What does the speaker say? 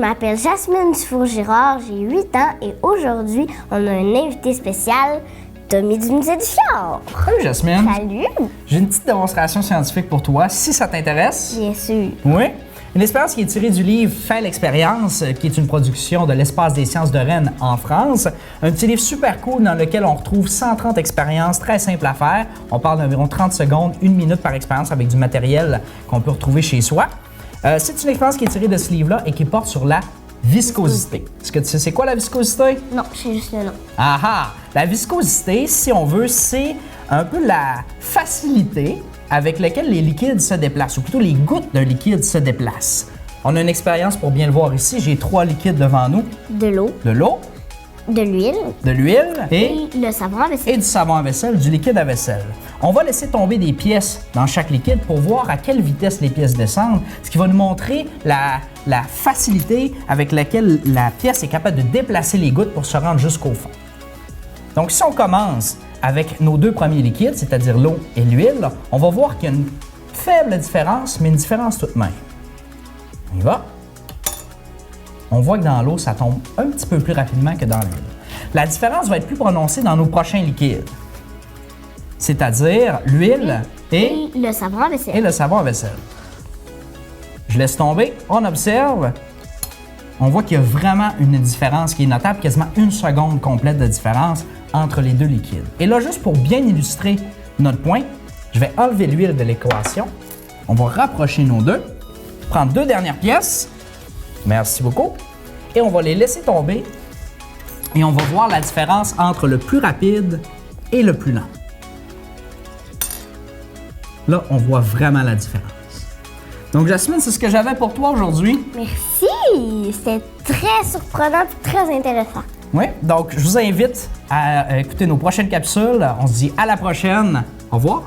m'appelle Jasmine Dufour-Girard, j'ai 8 ans et aujourd'hui, on a un invité spécial, Tommy du Musée du Fjord. Salut Jasmine. Salut. J'ai une petite démonstration scientifique pour toi, si ça t'intéresse. Bien sûr. Oui. Une expérience qui est tirée du livre Fais l'expérience, qui est une production de l'Espace des sciences de Rennes en France. Un petit livre super cool dans lequel on retrouve 130 expériences très simples à faire. On parle d'environ 30 secondes, 1 minute par expérience avec du matériel qu'on peut retrouver chez soi. C'est une expérience qui est tirée de ce livre-là et qui porte sur la viscosité. Est-ce que tu sais c'est quoi la viscosité? Non, c'est juste le nom. Ah ah! La viscosité, si on veut, c'est un peu la facilité avec laquelle les liquides se déplacent, ou plutôt les gouttes d'un liquide se déplacent. On a une expérience pour bien le voir ici. J'ai 3 liquides devant nous. De l'eau, De l'eau, de l'huile de l'huile et le savon à vaisselle. et du savon à vaisselle, du liquide à vaisselle. On va laisser tomber des pièces dans chaque liquide pour voir à quelle vitesse les pièces descendent, ce qui va nous montrer la facilité avec laquelle la pièce est capable de déplacer les gouttes pour se rendre jusqu'au fond. Donc, si on commence avec nos 2 premiers liquides, c'est-à-dire l'eau et l'huile, on va voir qu'il y a une faible différence, mais une différence tout de même. On y va. On voit que dans l'eau, ça tombe un petit peu plus rapidement que dans l'huile. La différence va être plus prononcée dans nos prochains liquides, c'est-à-dire l'huile et le savon à vaisselle. le savon à vaisselle. Je laisse tomber, on observe. On voit qu'il y a vraiment une différence qui est notable, quasiment 1 seconde complète de différence entre les 2 liquides. Et là, juste pour bien illustrer notre point, je vais enlever l'huile de l'équation. On va rapprocher nos 2, prendre 2 dernières pièces. Merci beaucoup. Et on va les laisser tomber. Et on va voir la différence entre le plus rapide et le plus lent. Là, on voit vraiment la différence. Donc, Jasmine, c'est ce que j'avais pour toi aujourd'hui. Merci! C'était très surprenant et très intéressant. Oui, donc je vous invite à écouter nos prochaines capsules. On se dit à la prochaine. Au revoir.